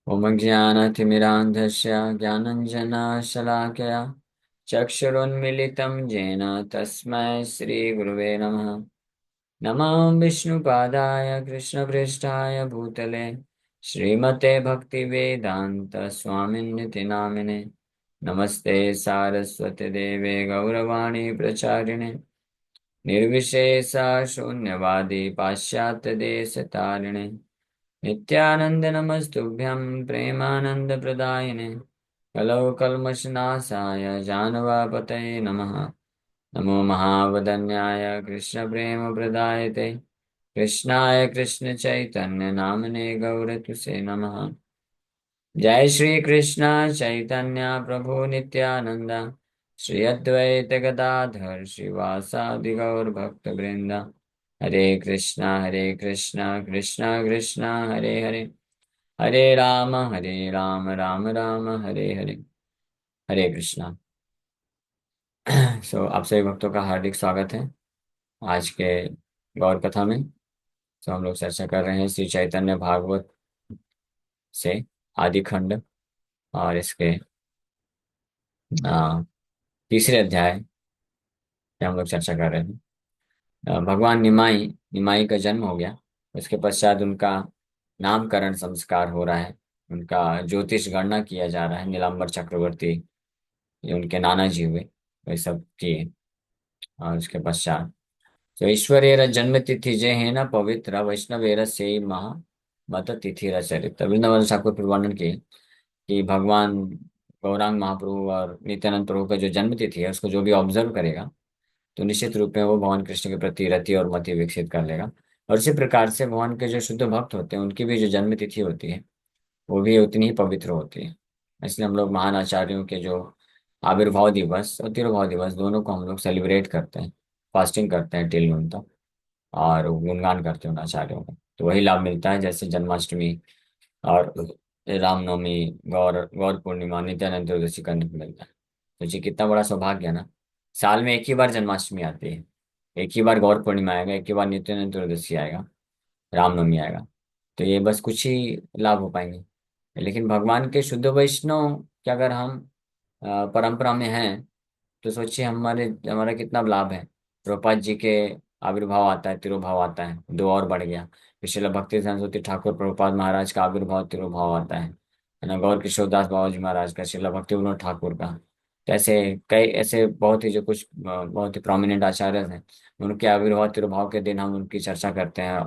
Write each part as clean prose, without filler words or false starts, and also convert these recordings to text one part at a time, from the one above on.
ॐ ज्ञानतिमिरान्धस्य ज्ञानञ्जनशलाकया चक्षुरुन्मिलितं येन तस्मै श्रीगुरुवे नमः। नमः विष्णुपादाय कृष्णपृष्ठाय भूतले श्रीमते भक्तिवेदान्त स्वामिन्निति नामिने। नमस्ते सारस्वती देवे गौरवाणी प्रचारिणे निर्विशेष शून्यवादी पाश्चात्य देश तारिणे नित्यानंद नमस्तुभ्यं प्रेमानंद प्रदायिने कलौ कल्मषनाशाय जानवापतये नमः। नमो महावदन्याय कृष्ण प्रेम प्रदायते कृष्णाय कृष्ण चैतन्य नामने गौरतुसे नमः। जय श्री कृष्ण चैतन्य प्रभु नित्यानंद श्री अद्वैत गदाधर श्रीवासादि गौर भक्त वृंद। हरे कृष्णा कृष्णा कृष्णा हरे हरे हरे राम राम राम हरे हरे। हरे कृष्णा। आप सभी भक्तों का हार्दिक स्वागत है आज के गौर कथा में। हम लोग चर्चा कर रहे हैं श्री चैतन्य भागवत से आदि खंड और इसके आ, तीसरे अध्याय पे हम लोग चर्चा कर रहे हैं। भगवान निमाई निमाई का जन्म हो गया। उसके पश्चात उनका नामकरण संस्कार हो रहा है। उनका ज्योतिष गणना किया जा रहा है। नीलांबर चक्रवर्ती ये उनके नाना जी हुए, वे सब किए। और उसके पश्चात तो ईश्वरेर जन्म तिथि जय है न पवित्र वैष्णवेर से महा मत तिथि रचरित। वृंदावन ठाकुर फिर वर्णन किए कि भगवान गौरांग महाप्रभु और नित्यानंद प्रभु का जो जन्म तिथि है उसको जो भी ऑब्जर्व करेगा तो निश्चित रूप में वो भगवान कृष्ण के प्रति रति और मति विकसित कर लेगा। और इसी प्रकार से भगवान के जो शुद्ध भक्त होते हैं उनकी भी जो जन्म तिथि होती है वो भी उतनी ही पवित्र होती है। इसलिए हम लोग महान आचार्यों के जो आविर्भाव दिवस और तिरुभाव दिवस दोनों को हम लोग सेलिब्रेट करते हैं, फास्टिंग करते हैं टिल नून तक और गुणगान करते हैं उन आचार्यों का। तो वही लाभ मिलता है जैसे जन्माष्टमी और रामनवमी, गौर गौर पूर्णिमा, नित्यानंद त्रयोदशी करने को मिलता है। तो जी कितना बड़ा सौभाग्य है ना। साल में एक ही बार जन्माष्टमी आती है, एक ही बार गौर पूर्णिमा आएगा, एक ही बार नित्यानंद त्रयोदशी आएगा, रामनवमी आएगा। तो ये बस कुछ ही लाभ हो पाएंगे। लेकिन भगवान के शुद्ध वैष्णव के अगर हम परंपरा में हैं तो सोचिए हमारे हमारा कितना लाभ है। प्रभुपाद जी के आविर्भाव आता है, तिरुभाव आता है, दो और बढ़ गया। फिर श्रील भक्ति सरस्वती ठाकुर प्रभुपाद महाराज का आविर्भाव तिरुभाव आता है ना। गौर किशोरदास बाबा जी महाराज का, श्रील भक्ति विनोद ठाकुर का। तो ऐसे कई ऐसे बहुत ही जो कुछ बहुत ही प्रोमिनेंट आचार्य हैं उनके आविर्भाव तिरुभाव के दिन हम उनकी चर्चा करते हैं।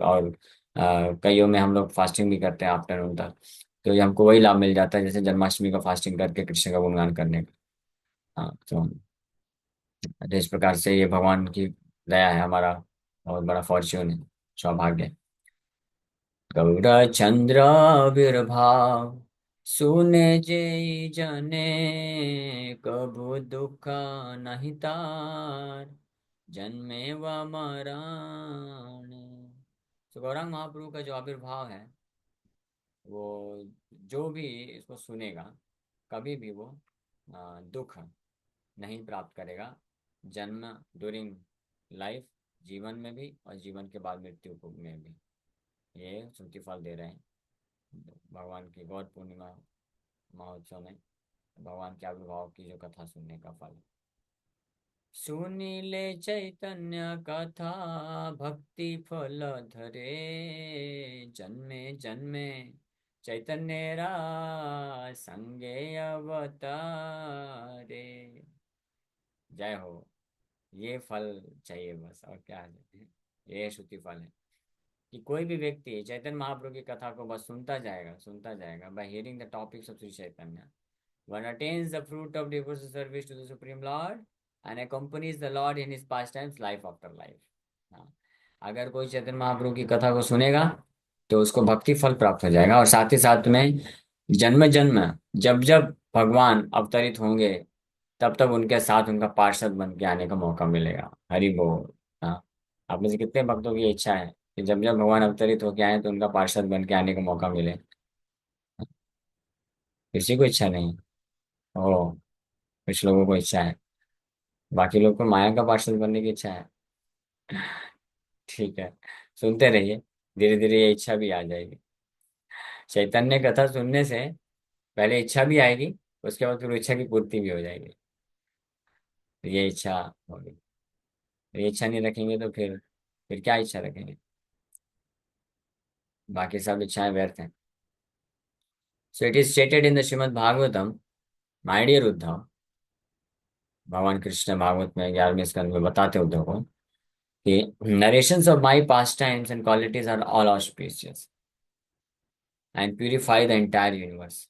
और कईयों में हम लोग फास्टिंग भी करते हैं आफ्टरनून तक। तो ये हमको वही लाभ मिल जाता है जैसे जन्माष्टमी का फास्टिंग करके कृष्ण का गुणगान करने का। हाँ तो इस प्रकार से ये भगवान की दया है, हमारा बहुत बड़ा फॉर्च्यून है, सौभाग्य है। गौरचंद्र आविर्भाव सुने जे जने कबू दुख नहीं तार जन्मे व मरण। तो गौरांग महाप्रभु का जो आविर्भाव है वो जो भी इसको सुनेगा कभी भी वो दुख नहीं प्राप्त करेगा। जन्म ड्यूरिंग लाइफ, जीवन में भी और जीवन के बाद मृत्यु को में भी ये श्रुति फल दे रहे हैं। भगवान की गौर पूर्णिमा महोत्सव में भगवान के आविर्भाव की जो कथा सुनने का फल। सुनीले चैतन्य कथा भक्ति फल धरे जन्मे जन्मे चैतन्य रा संगे अवतारे। जय हो। ये फल चाहिए बस, और क्या है। ये श्रुति फल है कि कोई भी व्यक्ति चैतन्य महाप्रभु की कथा को बस सुनता जाएगा bye hearing the topics of Shri Chaitanya, one attains the fruit of devotional service to the supreme lord and accompanies the lord in his pastimes life after life। हाँ, अगर कोई चैतन्य महाप्रभु की कथा को सुनेगा तो उसको भक्ति फल प्राप्त हो जाएगा और साथ ही साथ में जन्म जन्म जब जब भगवान अवतरित होंगे तब तक उनके साथ उनका पार्षद बन के आने का मौका मिलेगा। हरि बोल। हाँ, आप में से कितने भक्तों की इच्छा है कि जब जब भगवान अवतरित होके आए तो उनका पार्षद बन के आने का मौका मिले। किसी को इच्छा नहीं। ओ, कुछ लोगों को इच्छा है, बाकी लोग को माया का पार्षद बनने की इच्छा है। ठीक है, सुनते रहिए, धीरे धीरे ये इच्छा भी आ जाएगी। चैतन्य कथा सुनने से पहले इच्छा भी आएगी, उसके बाद फिर इच्छा की पूर्ति भी हो जाएगी। तो ये इच्छा होगी। तो ये इच्छा नहीं रखेंगे तो फिर क्या इच्छा रखेंगे? बाकी सब इच्छाएं व्यर्थ हैं। So it is stated in the Shrimad Bhagavatam, my dear Uddhav, भगवान कृष्ण भागवत में 11वें स्कंद में बताते उद्धव को कि narrations of my pastimes and qualities are all auspicious and purify the entire universe.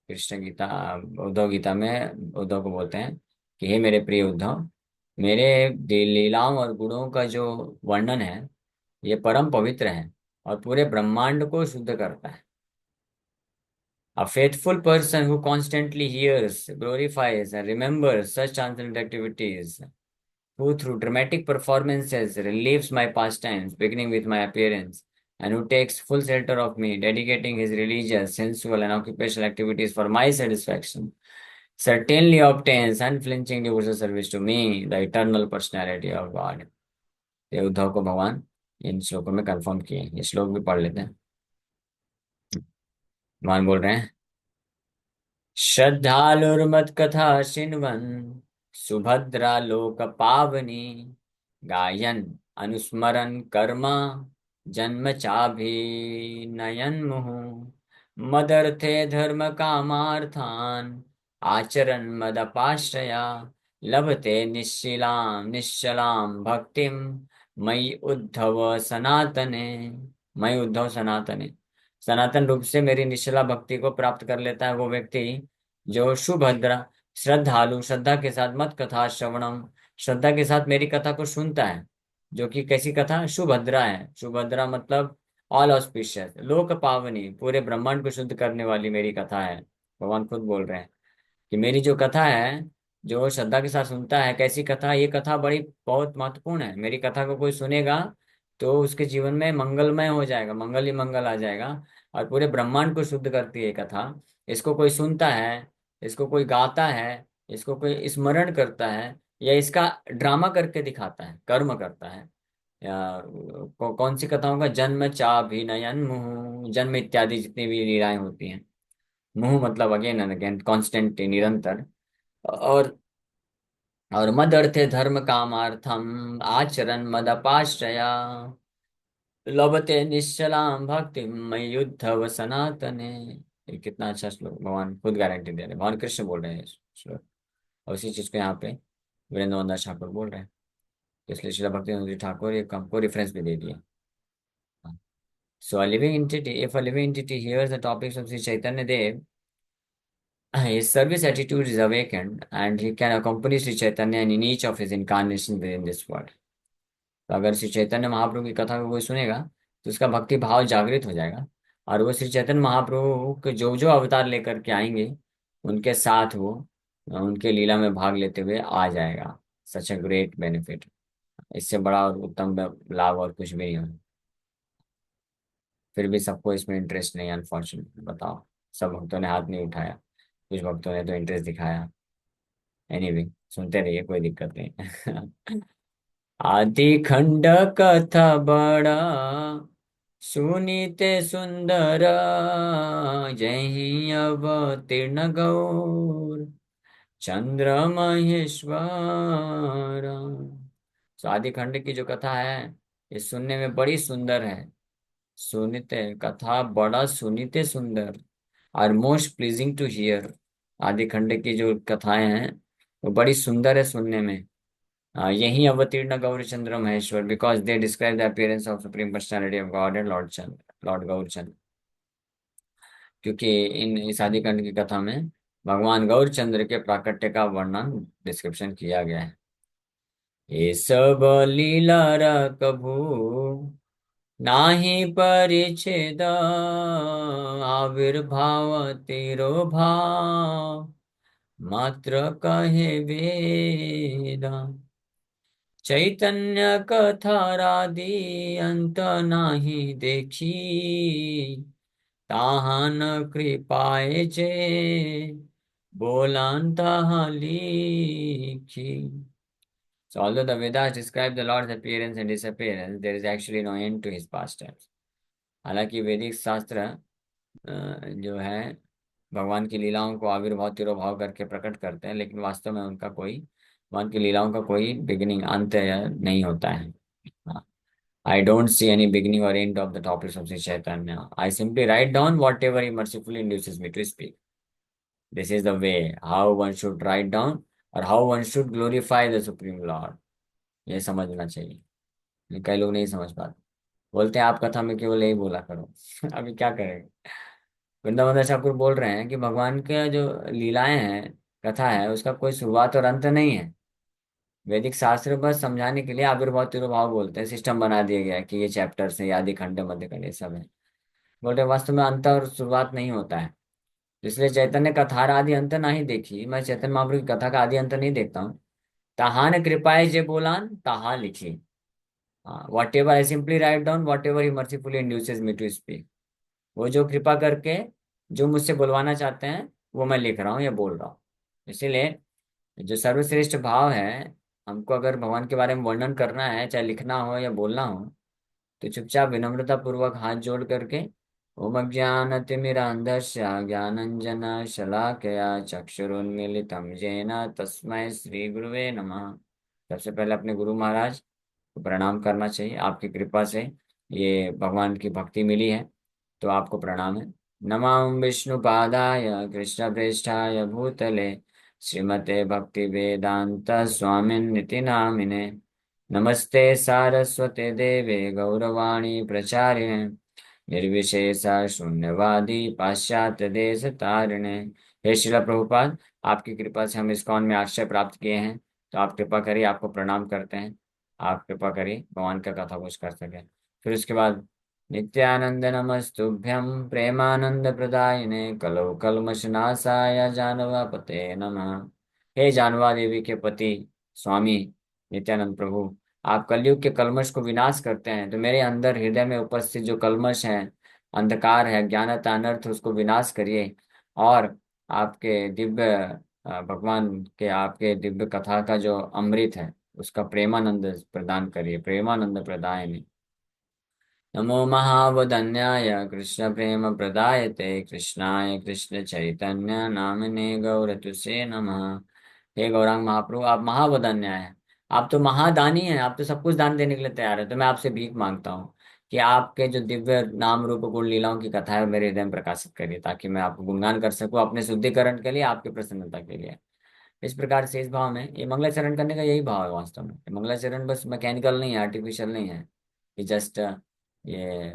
Krishna Gita, Uddhav Gita में उद्धव को बोलते हैं कि हे मेरे प्रिय उद्धव, मेरे लीलाओं और गुणों का जो वर्णन है ये परम पवित्र है और पूरे ब्रह्मांड को शुद्ध करता है। A faithful person who constantly hears, glorifies, and remembers such transcendent activities, who through dramatic performances relieves my pastimes, beginning with my appearance, and who takes full shelter of me, dedicating his religious, sensual, and occupational activities for my satisfaction, certainly obtains unflinching devotional service to me, the eternal personality of God. ये उद्धव को भगवान इन श्लोकों में confirm किए हैं। ये श्लोक भी पढ़ लेते हैं। भगवान बोल रहे हैं, श्रद्धालुर्मत्कथा शृण्वन् सुभद्रा लोक पावनी, गायन् अनुस्मरन् कर्म जन्म चाभिनयन् मुहुः, मदर्थे धर्म कामार्थान् आचरन् मदपाश्रया, लभते निश्चलां भक्तिं मयि उद्धव सनातने। मयि उद्धव सनातने, सनातन रूप से मेरी निश्चला भक्ति को प्राप्त कर लेता है वो व्यक्ति जो सुभद्रा, श्रद्धालु, श्रद्धा के साथ मत कथा श्रवणम, श्रद्धा के साथ मेरी कथा को सुनता है। जो कि कैसी कथा? सुभद्रा है। सुभद्रा मतलब ऑल ऑस्पिशियस, लोक पावनी, पूरे ब्रह्मांड को शुद्ध करने वाली मेरी कथा है। भगवान खुद बोल रहे हैं कि मेरी जो कथा है, जो श्रद्धा के साथ सुनता है, कैसी कथा? ये कथा बड़ी बहुत महत्वपूर्ण है। मेरी कथा को कोई सुनेगा तो उसके जीवन में मंगलमय हो जाएगा, मंगल ही मंगल आ जाएगा। और पूरे ब्रह्मांड को शुद्ध करती है ये कथा। इसको कोई सुनता है, इसको कोई गाता है, इसको कोई स्मरण करता है, या इसका ड्रामा करके दिखाता है, कर्म करता है, या कौन सी कथाओं का? जन्म चाभिनयन मुहुः, जन्म इत्यादि जितनी भी लीलाएं होती हैं। मुहुः मतलब अगेन एंड अगेन, कॉन्स्टेंट, निरंतर। और मद अर्थे धर्म कामार्थम आचरण मदपाश्रया, लभते निश्चलां भक्ति मयि उद्धव सनातने। ये कितना अच्छा श्लोक, भगवान खुद गारंटी दे रहे हैं, भगवान कृष्ण बोल रहे हैं ये श्लोक। और उसी चीज को यहाँ पे वीरेंद्र दास ठाकुर बोल रहे हैं। तो इसलिए श्रीला भक्ति ठाकुर ये हमको रेफरेंस भी दे दिया। So a living entity, if a living entity hears the topics of Sri Chaitanya Dev, his service attitude is awakened and he can accompany Sri Chaitanya in each of his incarnations within this world. तो अगर श्री चैतन्य महाप्रभु की कथा को कोई सुनेगा तो उसका भक्ति भाव जागृत हो जाएगा, और वो श्री चैतन्य महाप्रभु के जो जो अवतार लेकर के आएंगे उनके साथ वो उनके लीला में भाग लेते हुए आ जाएगा। सच अ ग्रेट बेनिफिट। इससे बड़ा और उत्तम लाभ और कुछ भी नहीं हो। फिर भी सबको इसमें इंटरेस्ट नहीं, अनफॉर्चुनेटली। बताओ, सब भक्तों ने हाथ नहीं उठाया, कुछ भक्तों ने तो इंटरेस्ट दिखाया। एनीवे, सुनते रहिए, कोई दिक्कत नहीं। आदि खंड कथा बड़ा सुनीते सुंदर, जही अवतीर्ण गौर चंद्र महेश्वर। तो आदि खंड की जो कथा है ये सुनने में बड़ी सुंदर है। सुनीते कथा बड़ा सुनीते सुंदर, और मोस्ट प्लीजिंग टू हियर। आदि खंड की जो कथाएं हैं वो बड़ी सुंदर है सुनने में। यही अवतीर्ण Gaurachandra Maheshwar, because they describe the appearance of supreme personality of God and Lord Chandra, Lord Gaurachandra. क्योंकि इन इस आदिकांड की कथा में भगवान गौरचंद्र के प्राकट्य का वर्णन, डिस्क्रिप्शन किया गया है। ये सब लीला कभू नाही परिच्छेद, आविर्भाव तिरोभाव मात्र कहे वेदा। चैतन्य कथारादि अंत नाही देखी, ताहान कृपाए जे बोलांता लिखी। So although the Vedas describe the Lord's appearance and disappearance, there is actually no end to his pastimes. हालांकि वैदिक शास्त्र जो है भगवान की लीलाओं को आविर्भाव तिरोभाव करके प्रकट करते हैं, लेकिन वास्तव में उनका कोई, भगवान की लीलाओं का कोई बिगिनिंग अंत नहीं होता है। I don't see any beginning or end of the topics of Sri Chaitanya. I simply write down whatever he mercifully induces me to speak. This is the way how one should write down or how one should glorify the Supreme Lord. ये समझना चाहिए। कई लोग नहीं समझ पाते, बोलते हैं आप कथा में केवल यही बोला करो। अभी क्या करेंगे। वृंदावन दास ठाकुर बोल रहे हैं कि भगवान के जो लीलाएं हैं, कथा है, उसका कोई शुरुआत और अंत नहीं है। वैदिक शास्त्र बस समझाने के लिए आविर्भाव तिरुभाव बोलते हैं, सिस्टम बना दिया गया है कि ये चैप्टर्स है, आदि खंड, मध्य खंड, ये सब है। बोलते हैं वास्तव में अंत और शुरुआत नहीं होता है। इसलिए चैतन्य कथार आदि अंत ना ही देखी, मैं चैतन्य महाप्रभु की कथा का आदि अंत नहीं देखता हूँ। तहा ने कृपाए जे बोलान तहा लिखी। हाँ, whatever I simply write down whatever he mercifully induces me to speak. वो जो कृपा करके जो मुझसे बुलवाना चाहते हैं वो मैं लिख रहा हूँ या बोल रहा हूँ। इसीलिए जो सर्वश्रेष्ठ भाव है, हमको अगर भगवान के बारे में वर्णन करना है, चाहे लिखना हो या बोलना हो, तो चुपचाप विनम्रता पूर्वक हाथ जोड़ करके ओम अज्ञानतिमिरान्धस्य ज्ञानञ्जन शलाकया चक्षुरुन्मीलितं येन तस्मै श्री गुरुवे नमः। सबसे पहले अपने गुरु महाराज को प्रणाम करना चाहिए। आपकी कृपा से ये भगवान की भक्ति मिली है, तो आपको प्रणाम है। नमामि विष्णुपादाय कृष्णप्रेष्ठाय भूतले श्रीमते भक्ति वेदांत स्वामिन्निति नामिने। नमस्ते सारस्वते देवे गौरवाणी प्रचारिणे निर्विशेष शून्यवादी पाश्चात्य देश तारिणे। हे शिला प्रभुपाद, आपकी कृपा से हम इस्कॉन में आश्रय प्राप्त किए हैं, तो आप कृपा करिए, आपको प्रणाम करते हैं। आप कृपा करिए भगवान का कथा कुछ कर सके। फिर उसके बाद नित्यानंद नमस्तुभ्यं प्रेमानंद प्रदायिने कलौ कल्मषनाशाय जानवापते नमः। हे जानवा देवी के पति स्वामी नित्यानंद प्रभु, आप कलयुग के कल्मष को विनाश करते हैं, तो मेरे अंदर हृदय में उपस्थित जो कल्मष है, अंधकार है, ज्ञानता अनर्थ, उसको विनाश करिए। और आपके दिव्य भगवान के आपके दिव्य कथा का जो अमृत है, उसका प्रेमानंद प्रदान करिए, प्रेमानंद प्रदाय। नमो महावदन्याय कृष्ण प्रेम प्रदायते कृष्णाय कृष्ण चैतन्य नामिने गौरतुसे नमः। हे गौरांग महाप्रभु, आप महावदन्य हैं, आप तो महादानी हैं, आप तो सब कुछ दान देने के लिए तैयार है। तो मैं आपसे भीख मांगता हूँ कि आपके जो दिव्य नाम रूप गुण लीलाओं की कथा है मेरे हृदय में प्रकाशित करिए, ताकि मैं आपको गुणगान कर सकूं अपने शुद्धिकरण के लिए, आपकी प्रसन्नता के लिए। इस प्रकार से इस भाव में ये मंगलाचरण करने का यही भाव है वास्तव में। ये मंगलाचरण बस मैकेनिकल नहीं है, आर्टिफिशियल नहीं है। ये जस्ट ये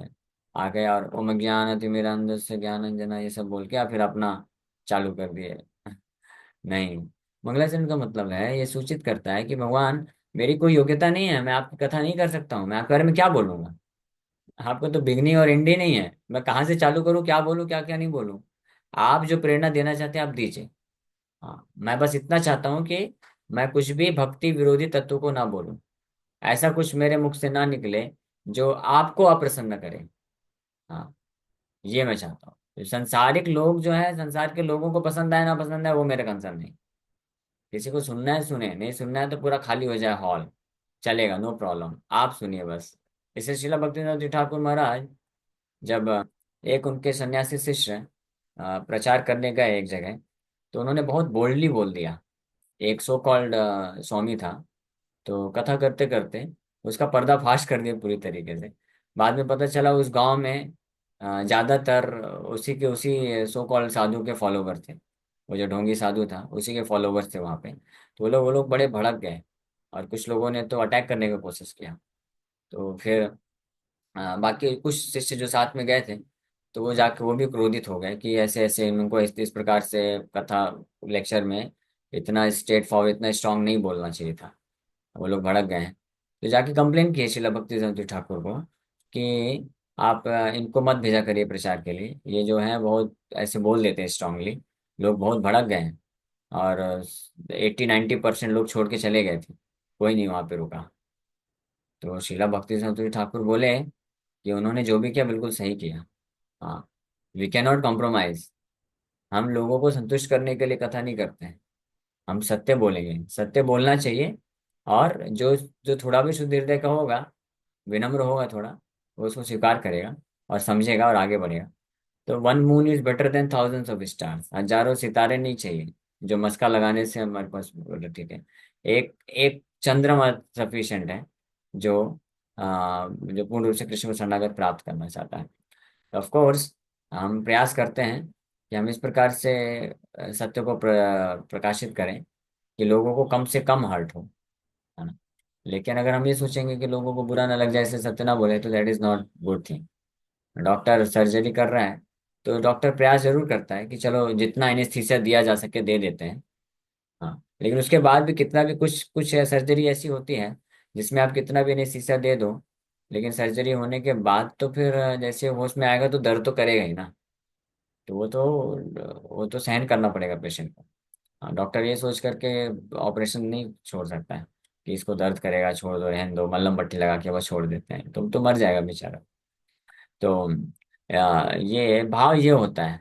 आ गए और ओम ज्ञान तिमिरांधस्य ज्ञानंजना ये सब बोल के या फिर अपना चालू कर दिए। नहीं, मंगलाचरण का मतलब है ये सूचित करता है कि भगवान, मेरी कोई योग्यता नहीं है, मैं आपकी कथा नहीं कर सकता हूँ, मैं आपके बारे में क्या बोलूंगा। आपको तो बिगनी और एंडी नहीं है, मैं कहाँ से चालू करूँ, क्या बोलूँ, क्या क्या नहीं बोलूँ। आप जो प्रेरणा देना चाहते हैं आप दीजिए। हाँ, मैं बस इतना चाहता हूँ कि मैं कुछ भी भक्ति विरोधी तत्व को ना बोलूं, ऐसा कुछ मेरे मुख से ना निकले जो आपको अप्रसन्न करे। हाँ, ये मैं चाहता हूँ। तो संसारिक लोग जो है, संसार के लोगों को पसंद आए ना पसंद आए वो मेरा कंसर्न नहीं। किसी को सुनना है सुने, नहीं सुनना है तो पूरा खाली हो जाए हॉल, चलेगा, नो प्रॉब्लम, आप सुनिए बस। इसे शिला भक्तिनाथ जी ठाकुर महाराज जब एक उनके सन्यासी शिष्य प्रचार करने गए एक जगह, तो उन्होंने बहुत बोल्डली बोल दिया। एक सो कॉल्ड स्वामी था, तो कथा करते करते उसका पर्दाफाश कर दिया पूरी तरीके से। बाद में पता चला उस गांव में ज्यादातर उसी सो कॉल्ड साधु के फॉलोवर थे। वो जो ढोंगी साधु था उसी के फॉलोवर्स थे वहां पे। तो वो लोग बड़े भड़क गए, और कुछ लोगों ने तो अटैक करने की कोशिश किया। तो फिर बाकी कुछ शिष्य जो साथ में गए थे, तो वो जाके वो भी क्रोधित हो गए कि ऐसे ऐसे इनको इस प्रकार से कथा लेक्चर में इतना स्ट्रेट फॉरवर्ड, इतना स्ट्रांग नहीं बोलना चाहिए था। वो लोग भड़क गए हैं। तो जाके कंप्लेन किए शिला भक्ति सिद्धांत ठाकुर को कि आप इनको मत भेजा करिए प्रचार के लिए, ये जो है बहुत ऐसे बोल देते हैं स्ट्रांगली। लोग बहुत भड़क गए हैं, और 80-90% लोग छोड़ के चले गए थे, कोई नहीं वहां पे रुका। तो शिला भक्ति सिद्धांत ठाकुर बोले कि उन्होंने जो भी किया बिल्कुल सही किया। हाँ, वी कैन नॉट कॉम्प्रोमाइज। हम लोगों को संतुष्ट करने के लिए कथा नहीं करते हैं, हम सत्य बोलेंगे, सत्य बोलना चाहिए। और जो जो थोड़ा भी शुद्ध हृदय का होगा, विनम्र होगा थोड़ा, वो उसको स्वीकार करेगा और समझेगा और आगे बढ़ेगा। तो one moon is better than thousands of stars, हजारों सितारे नहीं चाहिए जो मस्का लगाने से हमारे पास, ठीक है, एक एक चंद्रमा सफिशिएंट है जो जो पूर्ण रूप से कृष्ण को शरणागत प्राप्त करना चाहता है। ऑफ कोर्स हम प्रयास करते हैं कि हम इस प्रकार से सत्य को प्रकाशित करें कि लोगों को कम से कम हर्ट हो, है ना। लेकिन अगर हम ये सोचेंगे कि लोगों को बुरा ना लग जाए, इसलिए सत्य ना बोले, तो that is not good thing. Doctor surgery कर रहा है तो डॉक्टर प्रयास जरूर करता है कि चलो जितना एनेस्थीसिया दिया जा सके दे देते हैं। हाँ, लेकिन उसके बाद भी कितना भी, कुछ कुछ सर्जरी ऐसी होती है जिसमें आप कितना भी एनेस्थीसिया दे दो, लेकिन सर्जरी होने के बाद तो फिर जैसे होश में आएगा तो दर्द तो करेगा ही ना। तो वो तो सहन करना पड़ेगा पेशेंट को। हाँ, डॉक्टर ये सोच करके ऑपरेशन नहीं छोड़ सकता है कि इसको दर्द करेगा छोड़ दो, रहने दो, मल्लम पट्टी लगा के बस छोड़ देते हैं, तो मर जाएगा बेचारा। तो ये भाव ये होता है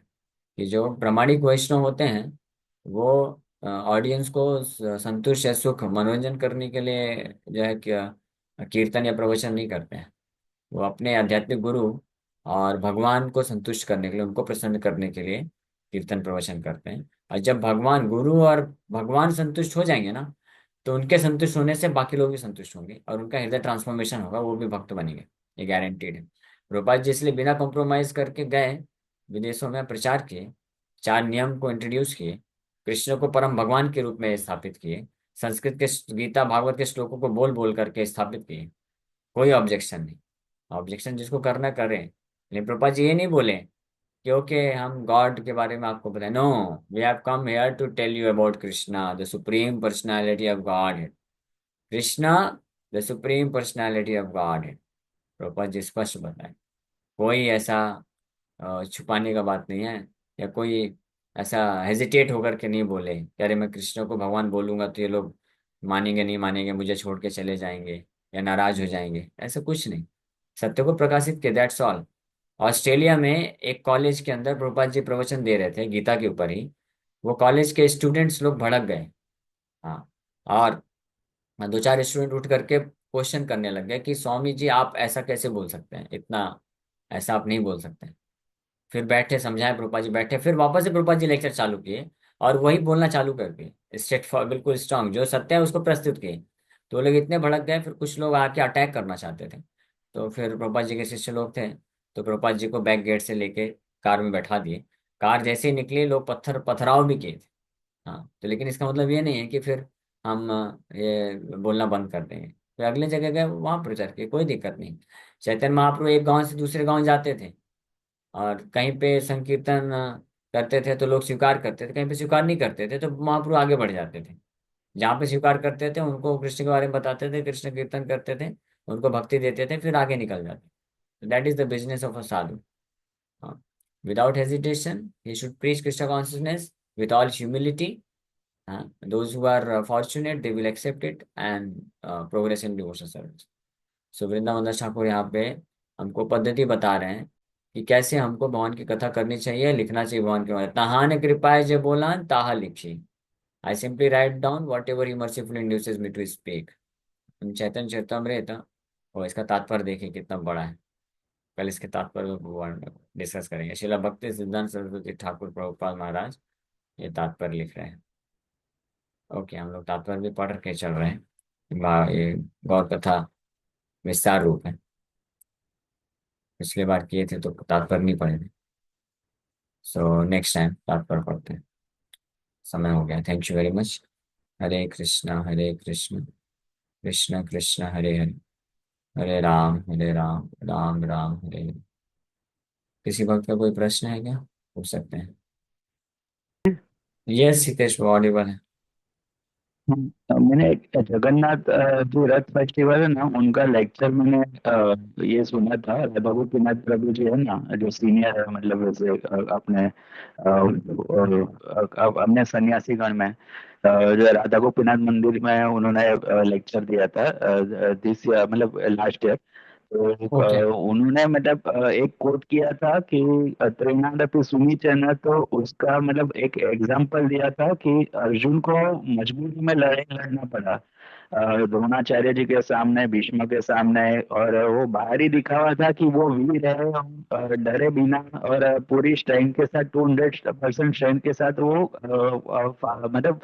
कि जो प्रामाणिक वैष्णव होते हैं वो ऑडियंस को संतुष्ट या सुख मनोरंजन करने के लिए जो है कीर्तन या प्रवचन नहीं करते हैं। वो अपने आध्यात्मिक गुरु और भगवान को संतुष्ट करने के लिए, उनको प्रसन्न करने के लिए कीर्तन प्रवचन करते हैं। और जब भगवान गुरु और भगवान संतुष्ट हो जाएंगे ना, तो उनके संतुष्ट होने से बाकी लोग भी संतुष्ट होंगे और उनका हृदय ट्रांसफॉर्मेशन होगा, वो भी भक्त बनेंगे। ये गारंटीड है। रूपाल जी इसलिए बिना कॉम्प्रोमाइज करके गए, विदेशों में प्रचार किए, चार नियम को इंट्रोड्यूस किए, कृष्ण को परम भगवान के रूप में स्थापित किए, संस्कृत के गीता भागवत के श्लोकों को बोल बोल करके स्थापित किए। कोई ऑब्जेक्शन नहीं। ऑब्जेक्शन जिसको करना करें, लेकिन प्रभुपाद जी ये नहीं बोले क्योंकि हम गॉड के बारे में आपको बताएं। No, we have come here to tell you about Krishna the supreme personality of God है। Krishna the supreme personality of God है। प्रभुपाद जी स्पष्ट बताएं। कोई ऐसा छुपाने का बात नहीं है, या कोई ऐसा हेजिटेट होकर के नहीं बोले कि अरे मैं कृष्ण को भगवान बोलूंगा तो ये लोग मानेंगे नहीं मानेंगे, मुझे छोड़ के चले जाएंगे या नाराज हो जाएंगे, ऐसा कुछ नहीं। सत्य को प्रकाशित किया, दैट्स ऑल। ऑस्ट्रेलिया में एक कॉलेज के अंदर प्रभुपाद जी प्रवचन दे रहे थे गीता के ऊपर ही। वो कॉलेज के स्टूडेंट्स लोग भड़क गए। हाँ, और दो चार स्टूडेंट उठ करके क्वेश्चन करने लग गए कि स्वामी जी आप ऐसा कैसे बोल सकते हैं, इतना ऐसा आप नहीं बोल सकते। फिर बैठे, समझाए प्रभुपाद जी, बैठे, फिर वापस से प्रभुपाद जी लेक्चर चालू किए और वही बोलना चालू कर दिए, स्ट्रेट फॉर बिल्कुल स्ट्रांग, जो सत्य है उसको प्रस्तुत किए। तो वो लोग इतने भड़क गए, फिर कुछ लोग आके अटैक करना चाहते थे। तो फिर प्रभुपाद जी के शिष्य लोग थे, तो प्रभुपाद जी को बैक गेट से लेके कार में बैठा दिए। कार जैसे ही निकली, लोग पथराव भी किए थे। हाँ, तो लेकिन इसका मतलब ये नहीं है कि फिर हम ये बोलना बंद कर देंगे। फिर अगले जगह गए, वहां प्रचार किए, कोई दिक्कत नहीं। चैतन्य महाप्रभु एक गांव से दूसरे गांव जाते थे, और कहीं पे संकीर्तन करते थे तो लोग स्वीकार करते थे, कहीं पे स्वीकार नहीं करते थे तो महाप्रभु आगे बढ़ जाते थे। जहाँ पे स्वीकार करते थे उनको कृष्ण के बारे में बताते थे, कृष्ण कीर्तन करते थे, उनको भक्ति देते थे, फिर आगे निकल जाते। That is the business of a sadhu. हाँ, without hesitation he should preach Krishna consciousness with all humility. Those who are fortunate they will accept it and progress in devotional service. So Vrindavan Das Thakur यहाँ पे हमको पद्धति बता रहे हैं कि कैसे हमको भगवान की कथा करनी चाहिए, लिखना चाहिए भगवान के बारे में। तहा ने कृपाए जे बोला ताहा लिखी। I simply write down whatever he merciful induces me to speak. Chaitanya Charitamrita, और इसका तात्पर्य देखिए कितना बड़ा है। कल इसके तात्पर्य को डिस्कस करेंगे। शिला भक्ति सिद्धांत सरस्वती ठाकुर प्रभुपाद महाराज ये तात्पर्य लिख रहे हैं। ओके, हम लोग तात्पर्य भी पढ़ के चल रहे हैं। ये गौर कथा विस्तार रूप है, पिछले बार किए थे तो तात्पर्य नहीं पढ़े थे। सो नेक्स्ट टाइम तात्पर्य पढ़ते हैं। समय हो गया, थैंक यू वेरी मच। हरे कृष्ण कृष्ण कृष्ण हरे हरे, हरे राम राम राम हरे हरे। किसी वक्त का कोई प्रश्न है क्या, पूछ सकते हैं। यस हितेश, ऑडिबल है। मैंने एक जगन्नाथ जो रथ फेस्टिवल है ना, उनका लेक्चर मैंने ये सुना था। भगवतीनाथ प्रभु जी है ना, जो सीनियर है, मतलब जैसे अपने अपने सन्यासीगण में जो राधा गोपीनाथ मंदिर में उन्होंने लेक्चर दिया था दिस मतलब लास्ट ईयर। तो ओके। उन्होंने मतलब एक कोट किया था कि त्रिनादपि सुमीचन, तो उसका मतलब एक एग्जाम्पल दिया था कि अर्जुन को मजबूरी में लड़ाई लड़ना पड़ा। द्रोणाचार्य जी के सामने, भीष्म के सामने, और वो बाहरी दिखावा था कि वो वीर है, डरे बिना, और पूरी स्ट्रेंथ के साथ, 200% स्ट्रेंथ के साथ वो मतलब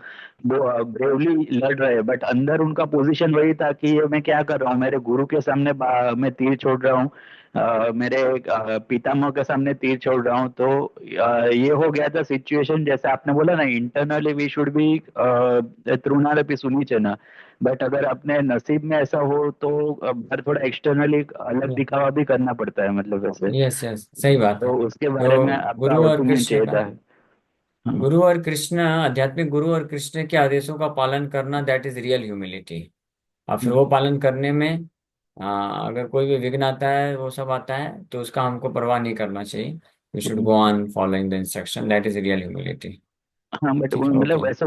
वो ब्रेवली लड़ रहे हैं, बट अंदर उनका पोजीशन वही था कि ये मैं क्या कर रहा हूँ, मेरे गुरु के सामने मैं तीर छोड़ रहा हूँ, मेरे पितामह के सामने तीर छोड़ रहा हूँ। तो ये हो गया था सिचुएशन, जैसे आपने बोला ना, इंटरनली वी शुड बी तृणारपि सुनीचन, बट अगर अपने नसीब में ऐसा हो तो बाहर थोड़ा एक्सटर्नली अलग दिखावा भी करना पड़ता है, मतलब वैसे। यस यस, सही बात है। तो उसके बारे में तो आपका गुरु और ओपिनियन कृष्ण चाहिए का, था। हाँ। गुरु और कृष्ण, आध्यात्मिक गुरु और कृष्ण के आदेशों का पालन करना, दैट इज रियल ह्यूमिलिटी। और फिर वो हम्म। पालन करने में अगर कोई भी विघ्न आता है, वो सब आता है, तो उसका हमको परवाह नहीं करना चाहिए। We should go hmm. On following the instruction, that is real humility. हाँ, बट ठीक है, मतलब ओके। वैसा